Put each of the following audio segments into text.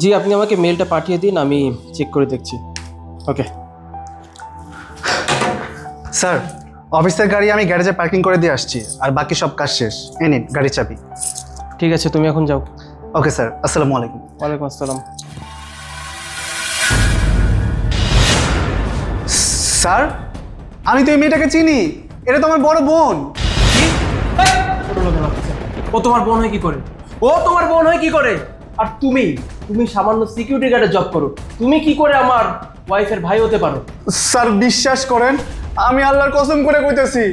জি, আপনি আমাকে মেলটা পাঠিয়ে দিন, আমি চেক করে দেখছি। ওকে স্যার, অফিসের গাড়ি আমি গ্যারেজে পার্কিং করে দিয়ে আসছি, আর বাকি সব কাজ শেষ। এই নিন গাড়ির চাবি। ঠিক আছে, তুমি এখন যাও। ওকে স্যার, আসসালামু আলাইকুম। ওয়ালাইকুম আসসালাম। স্যার, আমি তো এই মেয়েটাকে চিনি, এটা তো আমার বড় বোন। ও তোমার বোন হয় কি করে? ও তোমার বোন হয় কি করে? আর তুমি তুমি সামান্য সিকিউরিটি গার্ডে জব করো, তুমি কি করে আমার ওয়াইফের ভাই হতে পারো? স্যার বিশ্বাস করেন, আমি আল্লাহর কসম করে কইতেছি,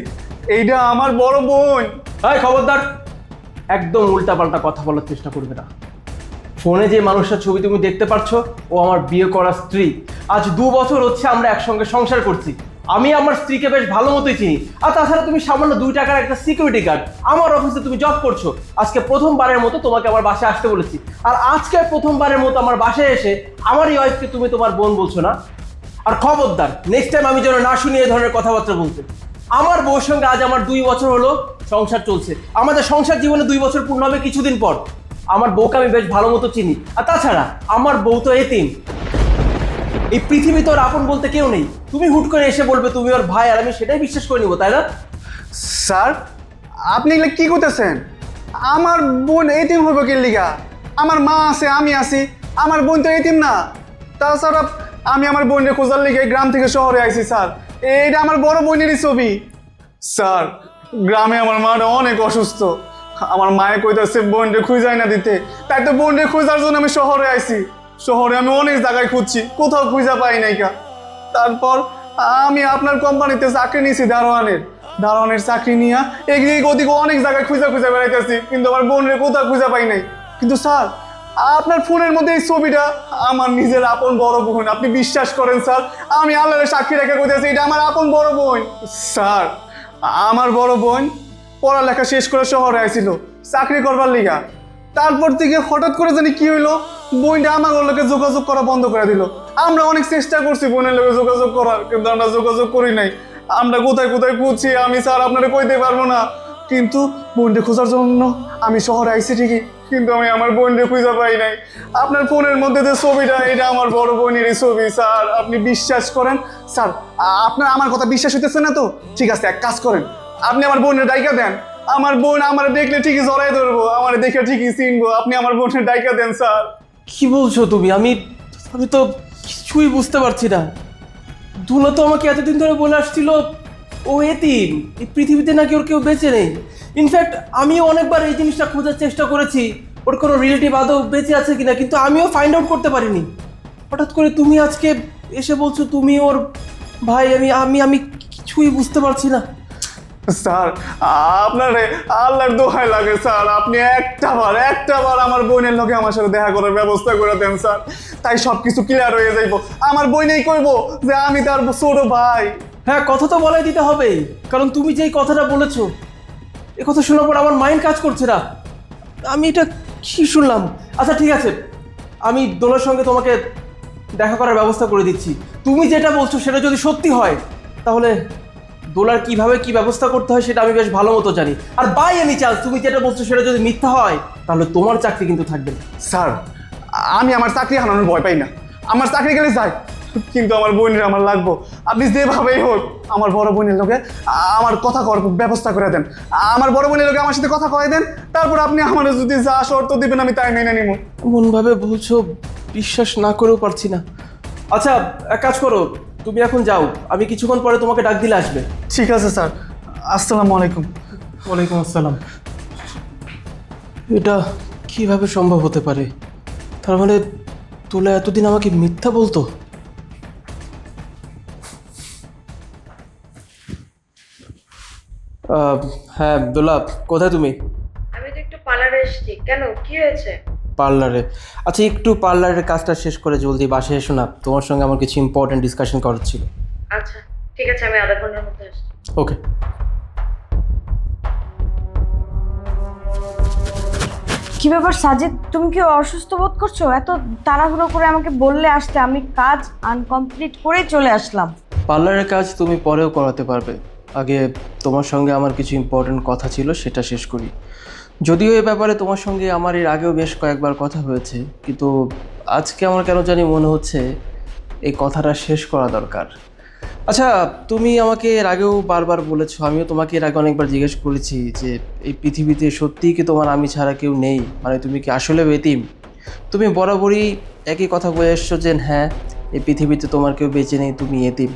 এইটা আমার বড় বোন। এই খবরদার, একদম উল্টাপাল্টা কথা বলার চেষ্টা করবে না। ফোনে যে মানুষটার ছবি তুমি দেখতে পাচ্ছ, ও আমার বিয়ে করা স্ত্রী। আজ 2 বছর হচ্ছে আমরা একসঙ্গে সংসার করছি। আমি আমার স্ত্রীকে বেশ ভালো মতোই চিনি। আর তাছাড়া তুমি সামান্য 2 টাকার একটা সিকিউরিটি গার্ড, আমার অফিসে তুমি জব করছো। আজকে প্রথমবারের মতো তোমাকে আমার বাসায় আসতে বলেছি, আর আজকে প্রথমবারের মতো আমার বাসায় এসে আমার এই ওয়াইফকে তুমি তোমার বোন বলছো না। আর খবরদার, নেক্সট টাইম আমি যেন না শুনি এই ধরনের কথাবার্তা বলতে। আমার বউর সঙ্গে আজ আমার 2 বছর হলো সংসার চলছে। আমাদের সংসার জীবনে 2 বছর পূর্ণ হবে কিছুদিন পর। আমার বউকে আমি বেশ ভালো মতো চিনি। আর তাছাড়া আমার বউ তো এতিম, এই পৃথিবীতে ওর আপন বলতে কেউ নেই। তুমি হুট করে এসে বলবে তুমি ওর ভাই, আর আমি সেটাই বিশ্বাস করে নিবো, তাই না? স্যার, আপনি এগুলো কি করতেছেন? আমার বোন এতিম হবে কি লিগা? আমার মা আছে, আমি আছি, আমার বোন তো এতিম না। তাছাড়া আমি আমার বোনের খোঁজার লিগে গ্রাম থেকে শহরে আইছি স্যার। এইটা আমার বড় বোনেরই ছবি। স্যার, গ্রামে আমার মাটা অনেক অসুস্থ, আমার মায়ে কইতাছে বোনরে খুঁজাই না দিতে, তাই তো বোনরে খোঁজার জন্য আমি শহরে আইছি। শহরে আমি অনেক জায়গায় খুঁজছি, কোথাও খুঁজা পাই নাই কা। তারপর আমি আপনার কোম্পানিতে চাকরি নিয়েছি, দারোয়ানের চাকরি নিয়ে এদিকে ওদিকে অনেক জায়গায় খুঁজা বেড়াইতেছি, কিন্তু আমার বোনরে কোথাও খুঁজা পাই নাই। কিন্তু স্যার, আপনার ফোনের মধ্যে এই ছবিটা আমার নিজের আপন বড় বোন। আপনি বিশ্বাস করেন স্যার, আমি আল্লাহর সাক্ষী রেখে কইতেছি এটা আমার আপন বড় বোন। স্যার, আমার বড় বোন পড়ালেখা শেষ করে শহরে আইছিল চাকরি করবার লিগা। তারপর থেকে হঠাৎ করে জানি কি হইলো, বোনটা আমার লোকে যোগাযোগ করা বন্ধ করে দিল। আমরা অনেক চেষ্টা করছি বোনের লোকে যোগাযোগ করার, কিন্তু আমরা যোগাযোগ করি নাই। আমরা কোথায় কোথায় খুঁজছি আমি স্যার আপনারা কইতে পারবো না। কিন্তু বোনটা খোঁজার জন্য আমি শহরে আইছি ঠিকই, কিন্তু আমি আমার বোনকে খুঁজে পাই নাই। আপনার ফোনের মধ্যে যে ছবিটা, এটা আমার বড় বোনের ছবি স্যার, আপনি বিশ্বাস করেন। স্যার, আপনার আমার কথা বিশ্বাস হইতেছে না তো? ঠিক আছে, এক কাজ করেন, আপনি আমার বোনের ডাইকা দেন। আমার বোন আমার দেখলে ঠিকই জড়াই ধরবো, আমার দেখে ঠিকই চিনবো। আপনি আমার বোনের ডাইকা দেন স্যার। কি বলছো তুমি? আমি আমি তো কিছুই বুঝতে পারছি না। দুলা তো আমাকে এতদিন ধরে বলে আসছিল ও এতিম, এই পৃথিবীতে নাকি ওর কেউ বেঁচে নেই। ইনফ্যাক্ট আমিও অনেকবার এই জিনিসটা খোঁজার চেষ্টা করেছি, ওর কোনো রিলেটিভ আদৌ বেঁচে আছে কিনা, কিন্তু আমিও ফাইন্ড আউট করতে পারিনি। হঠাৎ করে তুমি আজকে এসে বলছো তুমি ওর ভাই। আমি আমি আমি কিছুই বুঝতে পারছি না। স্যার, আপনার আল্লাহর দোহাই লাগে স্যার, আপনি একটা বার আমার বোনের লোকে আমার সাথে দেখা করার ব্যবস্থা করে দেন স্যার, তাই সবকিছু ক্লিয়ার হয়ে যাইব। আমার বোনেই কইবো যে আমি তার ছোট ভাই। হ্যাঁ, কথা তো বলাই দিতে হবেই, কারণ তুমি যেই কথাটা বলেছো, এ কথা শোনার পর আমার মাইন্ড কাজ করছে না। আমি এটা কি শুনলাম? আচ্ছা ঠিক আছে, আমি দোলার সঙ্গে তোমাকে দেখা করার ব্যবস্থা করে দিচ্ছি। তুমি যেটা বলছো সেটা যদি সত্যি হয়, তাহলে দোলার কিভাবে কি ব্যবস্থা করতে হয় সেটা আমি বেশ ভালো মতো জানি। আর বাই এনি চান্স তুমি যেটা বলছো সেটা যদি মিথ্যা হয়, তাহলে তোমার চাকরি কিন্তু থাকবে না। স্যার, আমি আমার চাকরি হারানোর ভয় পাই না, আমার চাকরি গেলে যাই, কিন্তু আমার বোনের আমার লাগবো। আপনি যেভাবেই হোক আমার বড় বোনের লোকে আমার কথা করার ব্যবস্থা করে দেন। আমার বড় বোনের লোকে আমার সাথে কথা কয়ে দেন, তারপর আপনি আমার যদি যা শর্ত দিবেন আমি তাই মেনে নিব। এমনভাবে বলছো, বিশ্বাস না করেও পারছি না। আচ্ছা এক কাজ করো, তুমি এখন যাও, আমি কিছুক্ষণ পরে তোমাকে ডাক দিলে আসবে। ঠিক আছে স্যার, আসসালামু আলাইকুম। ওয়ালাইকুম আসসালাম। এটা কিভাবে সম্ভব হতে পারে? তার মানে তোলা এতদিন আমাকে মিথ্যা বলতো? হ্যাঁ দোলা, কোথায় তুমি? আমি তো একটু পার্লারে এসেছি। কেন, কি হয়েছে? পার্লারে? আচ্ছা একটু পার্লারের কাজটা শেষ করে জলদি বাসায় এসো না, তোমার সঙ্গে আমার কিছু ইম্পর্টেন্ট ডিসকাশন করার ছিল। আচ্ছা ঠিক আছে, আমি আধা ঘন্টার মধ্যে আসছি। ওকে। কি ব্যাপার সাজিদ, তুমি কি অসুস্থ বোধ করছো? এত তাড়াহুড়ো করে আমাকে বললে আসতে, আমি কাজ আনকমপ্লিট করে চলে আসলাম। পার্লারের কাজ তুমি পরেও করাতে পারবে, আগে তোমার সঙ্গে আমার কিছু ইম্পর্টেন্ট কথা ছিল সেটা শেষ করি। যদিও এই ব্যাপারে তোমার সঙ্গে আমার এর আগেও বেশ কয়েকবার কথা হয়েছে, কিন্তু আজকে আমার কেন জানি মনে হচ্ছে এই কথাটা শেষ করা দরকার। আচ্ছা, তুমি আমাকে এর আগেও বারবার বলেছো, আমিও তোমাকে এর আগে অনেকবার জিজ্ঞেস করেছি যে এই পৃথিবীতে সত্যিই কি তোমার আমি ছাড়া কেউ নেই, মানে তুমি কি আসলে এতিম? তুমি বরাবরই একই কথা বলে এসছো যে হ্যাঁ, এই পৃথিবীতে তোমার কেউ বেঁচে নেই, তুমি এতিম।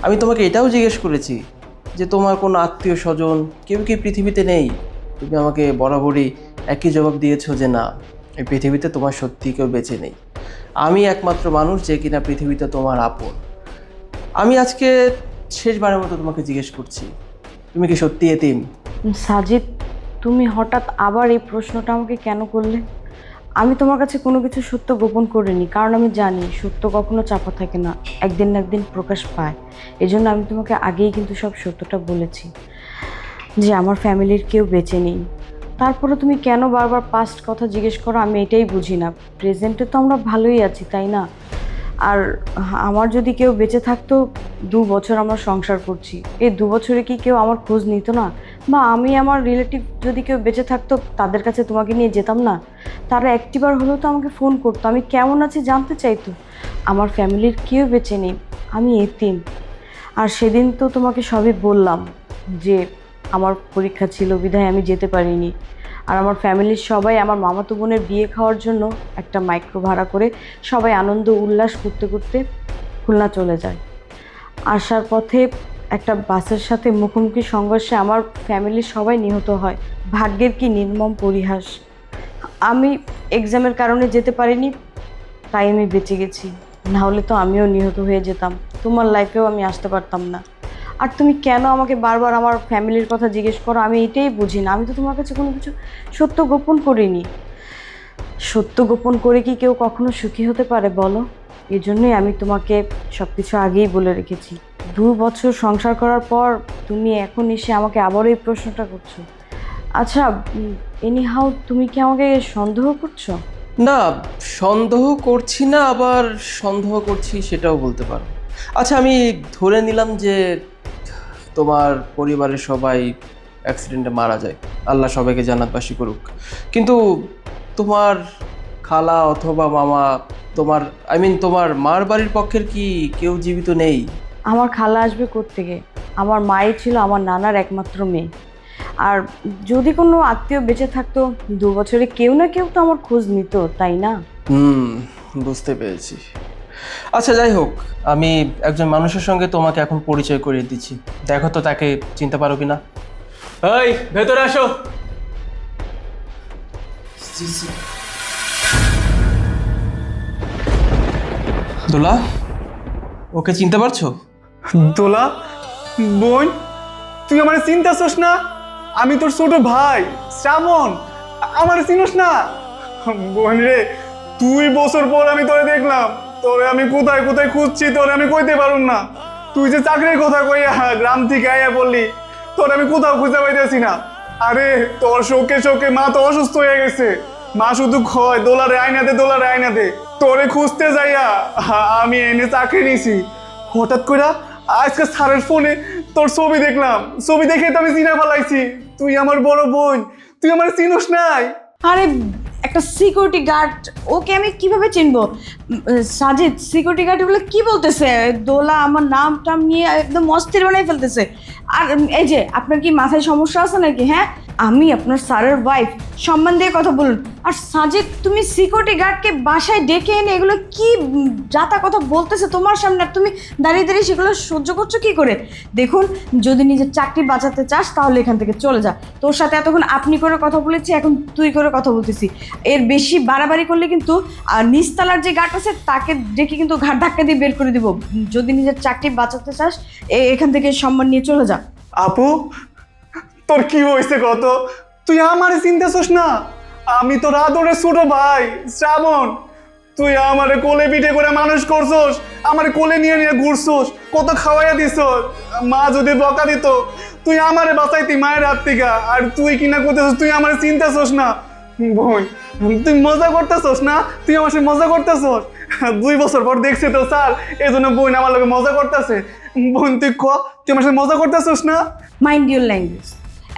আমি তোমাকে এটাও জিজ্ঞেস করেছি যে তোমার কোনো আত্মীয় স্বজন কেউ কি পৃথিবীতে নেই? তুমি আমাকে বরাবরই একই জবাব দিয়েছো যে না, এই পৃথিবীতে তোমার সত্যি কেউ বেঁচে নেই। আমি একমাত্র মানুষ যে কিনা পৃথিবীতে তোমার আপন। আমি আজকে শেষবারের মতো তোমাকে জিজ্ঞেস করছি, তুমি কি সত্যি এতিম? সাজিদ, তুমি হঠাৎ আবার এই প্রশ্নটা আমাকে কেন করলে? আমি তোমার কাছে কোনো কিছু সত্য গোপন করিনি, কারণ আমি জানি সত্য কখনো চাপা থাকে না, একদিন না একদিন প্রকাশ পায়। এই জন্য আমি তোমাকে আগেই কিন্তু সব সত্যটা বলেছি যে আমার ফ্যামিলির কেউ বেঁচে নেই। তারপরে তুমি কেন বারবার পাস্ট কথা জিজ্ঞেস করো, আমি এটাই বুঝি না। প্রেজেন্টে তো আমরা ভালোই আছি, তাই না? আর আমার যদি কেউ বেঁচে থাকতো, 2 বছর আমরা সংসার করছি, এই 2 বছরে কি কেউ আমার খোঁজ নিত না? বা আমি আমার রিলেটিভ যদি কেউ বেঁচে থাকতো, তাদের কাছে তোমাকে নিয়ে যেতাম না? তারা একটিবার হলেও তো আমাকে ফোন করতো, আমি কেমন আছি জানতে চাইতো। আমার ফ্যামিলির কেউ বেঁচে নেই, আমি এতিম। আর সেদিন তো তোমাকে সবই বললাম যে আমার পরীক্ষা ছিল বিধায় আমি যেতে পারিনি। আর আমার ফ্যামিলির সবাই আমার মামাতো বোনের বিয়ে খাওয়ার জন্য একটা মাইক্রো ভাড়া করে সবাই আনন্দ উল্লাস করতে করতে খুলনা চলে যায়। আসার পথে একটা বাসের সাথে মুখোমুখি সংঘর্ষে আমার ফ্যামিলির সবাই নিহত হয়। ভাগ্যের কি নির্মম পরিহাস! আমি এক্সামের কারণে যেতে পারিনি, তাই আমি বেঁচে গেছি। না হলে তো আমিও নিহত হয়ে যেতাম, তোমার লাইফেও আমি আসতে পারতাম না। আর তুমি কেন আমাকে বারবার আমার ফ্যামিলির কথা জিজ্ঞেস করো, আমি এটাই বুঝি না। আমি তো তোমার কাছে কোনো কিছু সত্য গোপন করিনি। সত্য গোপন করে কি কেউ কখনো সুখী হতে পারে বলো? এই জন্যই আমি তোমাকে সব কিছু আগেই বলে রেখেছি। 2 বছর সংসার করার পর তুমি এখন এসে আমাকে আবারও এই প্রশ্নটা করছো। আচ্ছা, এনিহাউ, তুমি কি আমাকে সন্দেহ করছো? না, সন্দেহ করছি না, আবার সন্দেহ করছি সেটাও বলতে পারো। আচ্ছা, আমি ধরে নিলাম যে তোমার পরিবারের সবাই অ্যাক্সিডেন্টে মারা যায়, আল্লাহ সবাইকে জান্নাতবাসী করুক। কিন্তু তোমার খালা অথবা মামা, তোমার তোমার মার বাড়ির পক্ষের কি কেউ জীবিত নেই? আমার খালা আসবে কোত্থেকে? আমার মাই ছিল আমার নানার একমাত্র মেয়ে। আর যদি কোনো আত্মীয় বেঁচে থাকতো, 2 বছরে কেউ না কেউ তো আমার খোঁজ নিত, তাই না? বুঝতে পেরেছি। আচ্ছা, যাই হোক, আমি একজন মানুষের সঙ্গে তোমাকে এখন পরিচয় করিয়ে দিচ্ছি, দেখো তো তাকে চিনতে পারো কিনা। এই, ভেতরে আসো। দোলা, ওকে চিনতে পারছো? দোলা, বোন, তুই আমার চিন্তাছস না? আমি তোর ছোট ভাই শ্রাবণ, আমার চিনস না? বোন রে, 2 বছর পর আমি তোরে দেখলাম। তোরে আমি কোথায় কোথায় খুঁজছি, তোরে আমি কইতে পারুম না। তুই যে চাকরির কথা কইয়া গ্রাম থেকে আইয়া বললি, তোর আমি কোথাও খুঁজে পাইতেছি না। আরে তোর শোকে শোকে মা তো অসুস্থ হয়ে গেছে। মা শুধু খয় দোলারে আইনা দে, দোলারে আইনা দে। তোরে খুঁজতে যাইয়া আমি এনে চাকরি নিছি। হঠাৎ করে আজকে স্যারের ফোনে তোর ছবি দেখলাম, ছবি দেখে তো আমি চিনা ফেলাইছি তুই আমার বড় বোন। তুই আমার চিনোস নাই? আরে, একটা সিকিউরিটি গার্ড, ওকে আমি কিভাবে চিনবো? সাজিদ, সিকিউরিটি গার্ড এগুলো কি বলতেছে? দোলা আমার নাম টাম নিয়ে একদম অস্থির বানাই ফেলতেছে। আর এই যে, আপনার কি মাথায় সমস্যা আছে নাকি? হ্যাঁ, আমি আপনার স্যারের ওয়াইফ, সম্মান দিয়ে কথা বলুন। আর সাজিদ, তুমি সিকিউরিটি গার্ডকে বাসায় ডেকে এনে এগুলো কি যাতা কথা বলতেছে তোমার সামনে, আর তুমি দাঁড়িয়ে দাঁড়িয়ে সেগুলো সহ্য করছো কি করে? দেখুন, যদি নিজের চাকরি বাঁচাতে চাস তাহলে এখান থেকে চলে যা। তোর সাথে এতক্ষণ আপনি করে কথা বলেছি, এখন তুই করে কথা বলতেছি। এর বেশি বাড়াবাড়ি করলে কিন্তু নিচতলার যে গার্ড আছে তাকে ডেকে কিন্তু ঘাট ধাক্কা দিয়ে বের করে দিব। যদি নিজের চাকরি বাঁচাতে চাস এখান থেকে সম্মান নিয়ে চলে যা। আপু, তোর কি হয়েছে কত? তুই আমারে চিনতেছস না? আমি তোর আদরের ছোট ভাই শ্রাবণ। তুই আমারে কোলে পিঠে করে মানুষ করছস, আমারে কোলে নিয়ে নিয়ে ঘুরছস, কত খাওয়াইয়া দিছস। মা যদি বকা দিত, তুই আমারে বাঁচাইতি মায়ের হাত থেকে। আর তুই কিনা করতেছস, তুই আমারে চিনতেছস না? বোন, তুই মজা করতেছস না? তুই আমার সাথে মজা করতেছস? 2 বছর পর দেখছে তো স্যার, এই জন্য বোন আমার লোকে মজা করতেছে। বোন তুই তুই আমার সাথে মজা করতেছস না? Mind your language.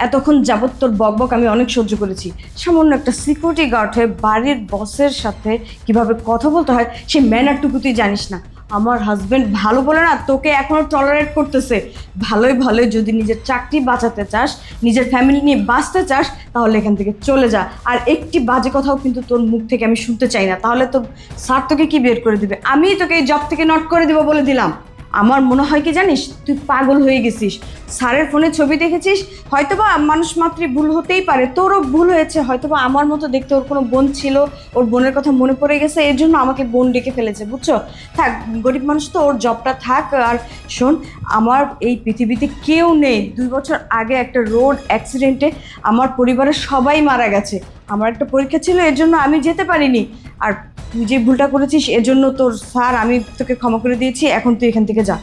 এতক্ষণ যাবত তোর বকবক আমি অনেক সহ্য করেছি। সামান্য একটা সিকিউরিটি গার্ড হয়ে বাড়ির বসের সাথে কিভাবে কথা বলতে হয় সেই ম্যানারটুকু তুই জানিস না। আমার হাজবেন্ড ভালো বলে না তোকে এখনো টলারেট করতেছে। ভালোই যদি নিজের চাকরি বাঁচাতে চাস, নিজের ফ্যামিলি নিয়ে বাঁচতে চাস, তাহলে এখান থেকে চলে যা। আর একটি বাজে কথাও কিন্তু তোর মুখ থেকে আমি শুনতে চাই না, তাহলে তোর স্যার তোকে কি বের করে দিবে। আমিই তোকে এই জব থেকে নট করে দিব বলে দিলাম। আমার মনে হয় কি জানিস, তুই পাগল হয়ে গেছিস। স্যারের ফোনে ছবি দেখেছিস, হয়তোবা মানুষ মাত্রই ভুল হতেই পারে, তোরও ভুল হয়েছে। হয়তোবা আমার মতো দেখতে ওর কোনো বোন ছিল, ওর বোনের কথা মনে পড়ে গেছে, এর জন্য আমাকে বোন ডেকে ফেলেছে, বুঝছো? থাক, গরিব মানুষ তো, ওর জবটা থাক। আর শোন, আমার এই পৃথিবীতে কেউ নেই। 2 বছর আগে একটা রোড অ্যাক্সিডেন্টে আমার পরিবারের সবাই মারা গেছে। আমার একটা পরীক্ষা ছিল, এর জন্য আমি যেতে পারিনি। আর তুই যে ভুলটা করেছিস এজন্য তোর স্যার, আমি তোকে ক্ষমা করে দিয়েছি, এখন তুই এখান থেকে যা।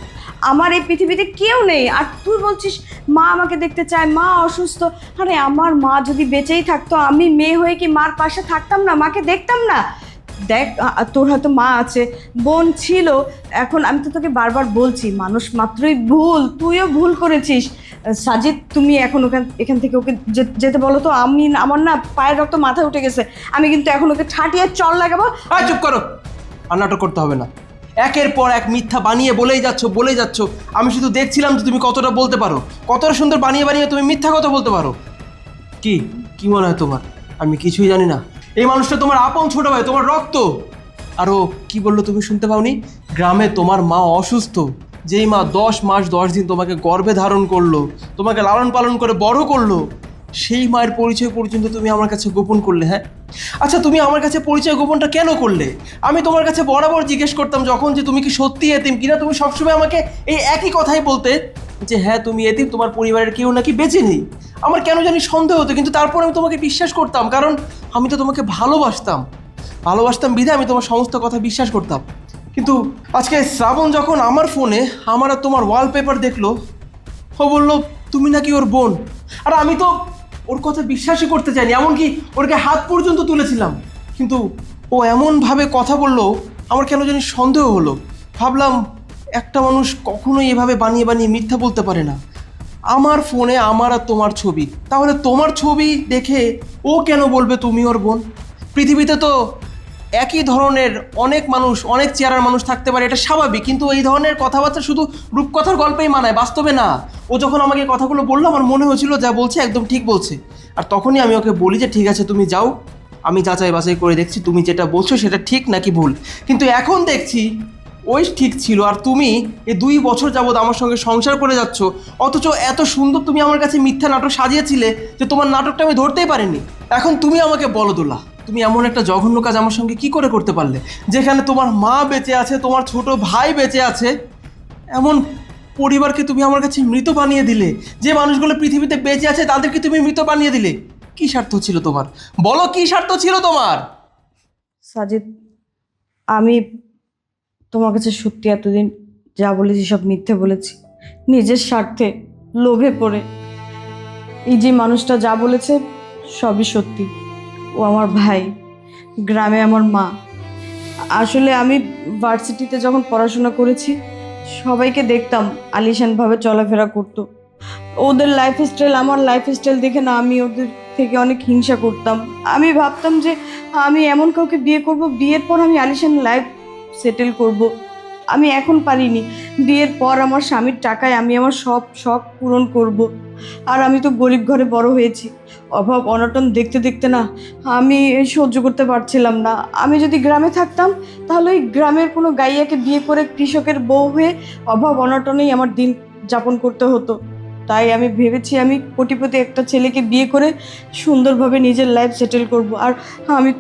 আমার এই পৃথিবীতে কেউ নেই। আর তুই বলছিস মা আমাকে দেখতে চায়, মা অসুস্থ। আরে আমার মা যদি বেঁচেই থাকতো, আমি মেয়ে হয়ে কি মার পাশে থাকতাম না, মাকে দেখতাম না? দেখ, তোর হয়তো মা আছে, বোন ছিল, এখন আমি তো তোকে বারবার বলছি মানুষ মাত্রই ভুল, তুইও ভুল করেছিস। সাজিদ, তুমি এখন এখান থেকে ওকে যেতে বলো তো। আমার না পায়ের রক্ত মাথায় উঠে গেছে, আমি কিন্তু এখন ওকে ঠাটিয়ে চল লাগাবো। চুপ করো, আর নাটক করতে হবে না। একের পর এক মিথ্যা বানিয়ে বলেই যাচ্ছ। আমি শুধু দেখছিলাম যে তুমি কতটা বলতে পারো, কতটা সুন্দর বানিয়ে তুমি মিথ্যা কথা বলতে পারো। কি মনে হয় তোমার আমি কিছুই জানি না? এই মানুষটা তোমার আপন ছোট ভাই, তোমার রক্ত। আরও কি বললো তুমি শুনতে পাওনি? গ্রামে তোমার মা অসুস্থ, যেই মা 10 মাস 10 দিন তোমাকে গর্ভে ধারণ করলো, তোমাকে লালন পালন করে বড় করলো, সেই মায়ের পরিচয় পর্যন্ত তুমি আমার কাছে গোপন করলে। হ্যাঁ, আচ্ছা, তুমি আমার কাছে পরিচয় গোপনটা কেন করলে? আমি তোমার কাছে বরাবর জিজ্ঞেস করতাম যখন, যে তুমি কি সত্যি এতিম কিনা। তুমি সবসময় আমাকে এই একই কথাই বলতে যে হ্যাঁ তুমি এতিম, তোমার পরিবারের কেউ নাকি বেঁচে নেই। আমার কেন জানি সন্দেহ হতো, কিন্তু তারপর আমি তোমাকে বিশ্বাস করতাম, কারণ আমি তো তোমাকে ভালোবাসতাম বিধে আমি তোমার সমস্ত কথা বিশ্বাস করতাম। কিন্তু আজকে শ্রাবণ যখন আমার ফোনে আমার আর তোমার ওয়ালপেপার দেখলো, ও বললো তুমি নাকি ওর বোন। আর আমি তো ওর কথা বিশ্বাসই করতে চাইনি, এমনকি ওরকে হাত পর্যন্ত তুলেছিলাম। কিন্তু ও এমনভাবে কথা বললো, আমার কেন জানি সন্দেহ হলো। ভাবলাম একটা মানুষ কখনোই এভাবে বানিয়ে মিথ্যা বলতে পারে না। আমার ফোনে আমার আর তোমার ছবি, তাহলে তোমার ছবি দেখে ও কেন বলবে তুমি ওর বোন? পৃথিবীতে তো একই ধরনের অনেক মানুষ, অনেক চেহারার মানুষ থাকতে পারে, এটা স্বাভাবিক, কিন্তু এই ধরনের কথাবার্তা শুধু রূপকথার গল্পেই মানায়, বাস্তবে না। ও যখন আমাকে কথাগুলো বললো, আমার মনে হয়েছিল যা বলছে একদম ঠিক বলছে। আর তখনই আমি ওকে বলি যে ঠিক আছে তুমি যাও, আমি যাচাই বাছাই করে দেখছি তুমি যেটা বলছো সেটা ঠিক নাকি ভুল। কিন্তু এখন দেখছি ওই ঠিক ছিল, আর তুমি এই 2 বছর যাবৎ আমার সঙ্গে সংসার করে যাচ্ছ, অথচ এত সুন্দর তুমি আমার কাছে মিথ্যা নাটক সাজিয়েছিলে যে তোমার নাটকটা আমি ধরতেই পারিনি। এখন তুমি আমাকে বলো দোলা, তুমি এমন একটা জঘন্য কাজ আমার সঙ্গে কি করে করতে পারলে, যেখানে তোমার মা বেঁচে আছে, তোমার ছোট ভাই বেঁচে আছে, এমন পরিবারকে তুমি আমার কাছে মৃত বানিয়ে দিলে। যে মানুষগুলো পৃথিবীতে বেঁচে আছে তাদেরকে তুমি মৃত বানিয়ে দিলে। কি স্বার্থ ছিল তোমার? বলো, কি স্বার্থ ছিল তোমার? সাজিদ, আমি তোমার কাছে সত্যি এতদিন যা বলেছি সব মিথ্যে বলেছি, নিজের স্বার্থে, লোভে পড়ে। এই যে মানুষটা যা বলেছে সবই সত্যি। ও আমার ভাই, গ্রামে আমার মা। আসলে আমি ভার্সিটিতে যখন পড়াশোনা করেছি সবাইকে দেখতাম আলিশানভাবে চলাফেরা করতো। ওদের লাইফস্টাইল আমার লাইফস্টাইল দেখে না আমি ওদের থেকে অনেক হিংসা করতাম। আমি ভাবতাম যে আমি এমন কাউকে বিয়ে করব, বিয়ের পর আমি আলিশান লাইফ সেটেল করব। আমি এখন পারিনি, বিয়ের পর আমার স্বামীর টাকায় আমি আমার সব শখ পূরণ করব। আর আমি তো গরিব ঘরে বড় হয়েছি, অভাব অনটন দেখতে দেখতে না আমি সহ্য করতে পারছিলাম না। আমি যদি গ্রামে থাকতাম তাহলে ওই গ্রামের কোনো গাইয়াকে বিয়ে করে কৃষকের বউ হয়ে অভাব অনটনেই আমার দিন যাপন করতে হতো। তাই আমি ভেবেছি আমি কোটিপতি একটা ছেলেকে বিয়ে করে সুন্দরভাবে নিজের লাইফ সেটেল করব। আর আমি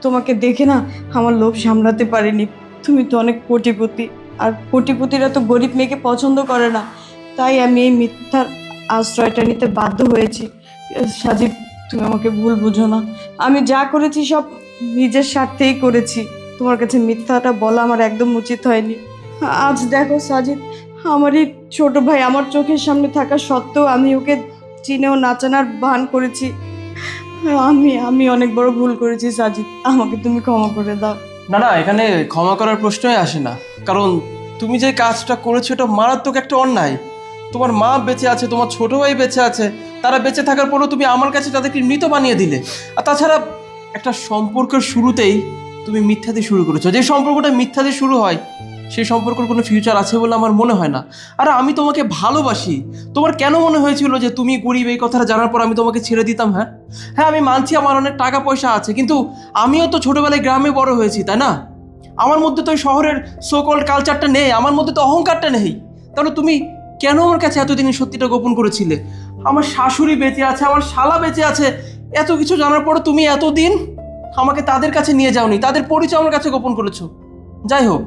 তোমাকে দেখে না আমার লোভ সামলাতে পারিনি। তুমি তো অনেক কোটিপতি, আর কোটিপতিরা তো গরিব মেয়েকে পছন্দ করে না, তাই আমি এই মিথ্যার আশ্রয়টা নিতে বাধ্য হয়েছি। সাজিদ, তুমি আমাকে ভুল বুঝো না, আমি যা করেছি সব নিজের স্বার্থেই করেছি। তোমার কাছে মিথ্যাটা বলা আমার একদম উচিত হয়নি। আজ দেখো সাজিদ, আমারই ছোট ভাই আমার চোখের সামনে থাকা সত্ত্বেও আমি ওকে চিনেও নাচানার ভান করেছি। আমি অনেক বড় ভুল করেছি সাজিদ, আমাকে তুমি ক্ষমা করে দাও। না, এখানে ক্ষমা করার প্রশ্নই আসে না, কারণ তুমি যে কাজটা করেছো এটা মারাত্মক একটা অন্যায়। তোমার মা বেঁচে আছে, তোমার ছোট ভাই বেঁচে আছে, তারা বেঁচে থাকার পরেও তুমি আমার কাছে তাদেরকে মৃত বানিয়ে দিলে। আর তাছাড়া একটা সম্পর্কের শুরুতেই তুমি মিথ্যা দিয়ে শুরু করেছো। যে সম্পর্কটা মিথ্যা দিয়ে শুরু হয় সেই সম্পর্কের কোনো ফিউচার আছে বলে আমার মনে হয় না। আর আমি তোমাকে ভালোবাসি, তোমার কেন মনে হয়েছিল যে তুমি গরিব এই কথাটা জানার পর আমি তোমাকে ছেড়ে দিতাম? হ্যাঁ হ্যাঁ, আমি মানছি আমার অনেক টাকা পয়সা আছে, কিন্তু আমিও তো ছোটবেলায় গ্রামে বড় হয়েছি, তাই না? আমার মধ্যে তো ওই শহরের সোকল্ড কালচারটা নেই, আমার মধ্যে তো অহংকারটা নেই। তাহলে তুমি কেন আমার কাছে এতদিন সত্যিটা গোপন করেছিলে? আমার শাশুড়ি বেঁচে আছে, আমার শালা বেঁচে আছে, এত কিছু জানার পরে তুমি এতদিন আমাকে তাদের কাছে নিয়ে যাওনি, তাদের পরিচয় আমার কাছে গোপন করেছো। যাই হোক,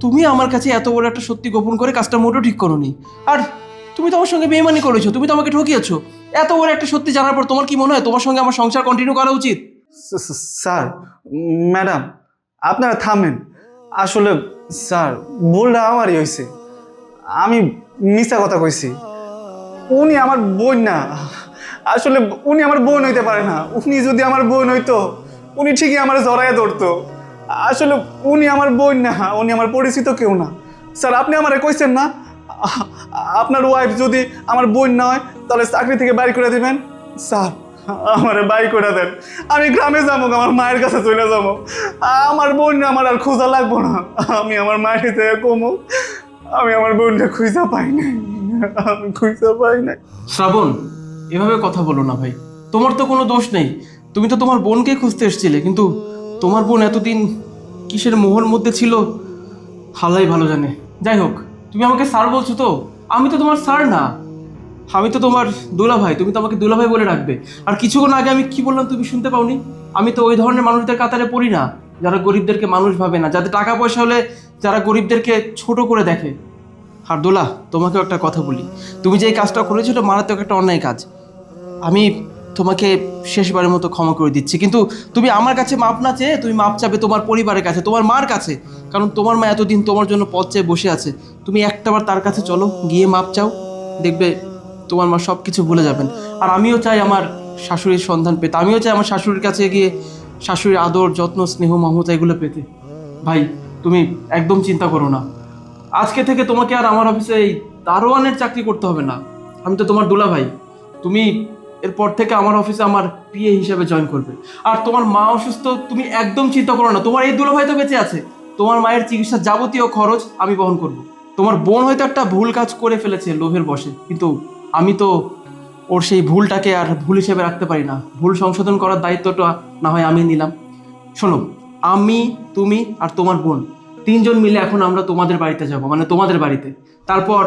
তুমি আমার কাছে এত বড় একটা সত্যি গোপন করে কাজটা মোটেও ঠিক করোনি। আর তুমি তো আমার সঙ্গে বেইমানি করেছো, তুমি তো আমাকে ঠকিয়েছো। এত বড় একটা সত্যি জানার পর তোমার কি মনে হয় তোমার সঙ্গে আমার সংসার কন্টিনিউ করা উচিত? স্যার, ম্যাডাম, আপনারা থামেন। আসলে স্যার, ভুলটা আমারই হয়েছে। আমি মিথ্যা কথা কইছি। উনি আমার বোন না। আসলে উনি আমার বোন হইতে পারে না। উনি যদি আমার বোন হইতো, উনি ঠিকই আমার জড়াইয়া ধরতো। আসলে উনি আমার বোন না, উনি আমার পরিচিত কেউ না। স্যার, আপনি আমারে কইছেন না আপনার ওয়াইফ যদি আমার বোন না হয় তাহলে চাকরি থেকে বাইর করে দিবেন। স্যার, আমারে বাই করে দেন, আমি গ্রামে যাবো, আমার মায়ের কাছে চলে যাবো। আমার বোন আমার আর খোঁজা লাগবো না। আমি আমার মায়ের থেকে কমো, আমি আমার বোনটা খুঁজা পাই নাই, আমি খুঁজা পাই নাই। শ্রাবণ, এভাবে কথা বলো না ভাই, তোমার তো কোনো দোষ নেই। তুমি তো তোমার বোনকে খুঁজতে এসেছিলে, কিন্তু তোমার বোন এতদিন কিসের মোহর মধ্যে ছিল হালাই ভালো জানে। যাই হোক, তুমি আমাকে স্যার বলছো তো, আমি তো তোমার স্যার না, আমি তো তোমার দুলাভাই। তুমি তো আমাকে দুলাভাই বলে রাখবে। আর কিছুক্ষণ আগে আমি কি বললাম তুমি শুনতে পাওনি? আমি তো ওই ধরনের মানুষদের কাতারে পড়ি না যারা গরিবদেরকে মানুষ ভাবে না, যাদের টাকা পয়সা হলে যারা গরিবদেরকে ছোট করে দেখে। আর দোলা, তোমাকেও একটা কথা বলি, তুমি যে এই কাজটা করেছো এটা মারাত্মক একটা অন্যায় কাজ। আমি তোমাকে শেষবারের মতো ক্ষমা করে দিচ্ছি, কিন্তু তুমি আমার কাছে মাপ না চেয়ে তুমি মাপ চাবে তোমার পরিবারের কাছে, তোমার মার কাছে। কারণ তোমার মা এতদিন তোমার জন্য পথ চেয়ে বসে আছে। তুমি একটাবার তার কাছে চলো, গিয়ে মাপ চাও, দেখবে তোমার মা সব কিছু ভুলে যাবেন। আর আমিও চাই আমার শাশুড়ির সন্ধান পেতে, আমিও চাই আমার শাশুড়ির কাছে গিয়ে শাশুড়ির আদর, যত্ন, স্নেহ, মমতা এগুলো পেতে। ভাই, তুমি একদম চিন্তা করো না, আজকে থেকে তোমাকে আর আমার অফিসে এই দারোয়ানের চাকরি করতে হবে না। আমি তো তোমার দুলা ভাই। তুমি এরপর থেকে আমার অফিসে আমার পিএ হিসেবে জয়েন করবে। আর তোমার মা অসুস্থ, তুমি একদম চিন্তা করো না, তোমার এই দুলা ভাই তো বেঁচে আছে, তোমার মায়ের চিকিৎসার যাবতীয় খরচ আমি বহন করব। তোমার বোন হয়তো একটা ভুল কাজ করে ফেলেছে লোভের বশে, কিন্তু আমি তো ওর সেই ভুলটাকে আর ভুল হিসেবে রাখতে পারি না। ভুল সংশোধন করার দায়িত্বটা না হয় আমি নিলাম। শোনো, আমি, তুমি আর তোমার বোন তিনজন মিলে এখন আমরা তোমাদের বাড়িতে যাব, মানে তোমাদের বাড়িতে। তারপর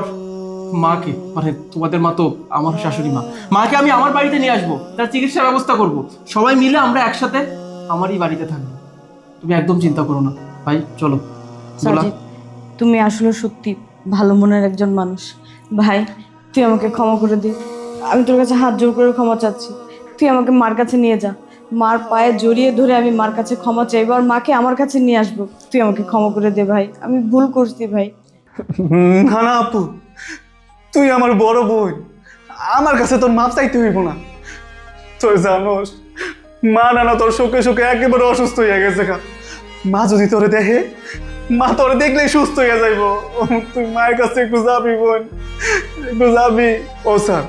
মাকে, মানে তোমাদের মা তো আমার শাশুড়ি মা, মাকে আমি আমার বাড়িতে নিয়ে আসবো, তার চিকিৎসার ব্যবস্থা করব। সবাই মিলে আমরা একসাথে আমারই বাড়িতে থাকবো। তুমি একদম চিন্তা করো না ভাই, চলো। দোলা, সাজিদ, তুমি আসলে সত্যি ভালো মনের একজন মানুষ। ভাই, তুই আমাকে ক্ষমা করে দে। আমি তোর কাছে হাত জোর করে ক্ষমা চাচ্ছি। তুই আমাকে মার কাছে নিয়ে যা, মার পায়ে জড়িয়ে ধরে আমি মার কাছে ক্ষমা চাইবো, আর মাকে আমার কাছে নিয়ে আসবো। তুই আমাকে ক্ষমা করে দে ভাই, আমি ভুল করছি ভাই। না না আপু, তুই আমার বড় বোন, আমার কাছে তোর মাপ চাইতে হইব না। তুই জানোস মা নানা তোর শোকে শোকে একেবারে অসুস্থ হয়ে গেছে। মা যদি তোরে দেখে, মা তোরে দেখলেই সুস্থ হয়ে যাইব। তুই মায়ের কাছে একটু যাবি বোন, একটু যাবি। ও স্যার,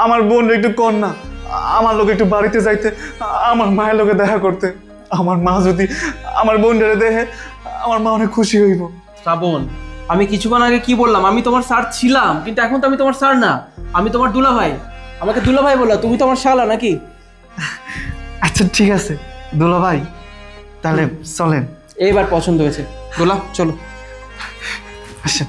আমার বোন একটু কর না, আমার লোক একটু বাড়িতে যাইতে, আমার মায়ের লোকে দেখা করতে। আমার মা যদি আমার বোনটারে দেখে, আমার মা অনেক খুশি হইব। শ্রাবণ, আমি কিছুক্ষণ আগে কি বললাম? আমি তোমার স্যার ছিলাম, কিন্তু এখন তো আমি তোমার স্যার না, আমি তোমার দুলা ভাই। আমাকে দুলা ভাই বললা, তুমি তো আমার শালা নাকি? আচ্ছা ঠিক আছে দুলা ভাই, তাহলে চলেন। এইবার পছন্দ হয়েছে। দোলা, চলো। আচ্ছা।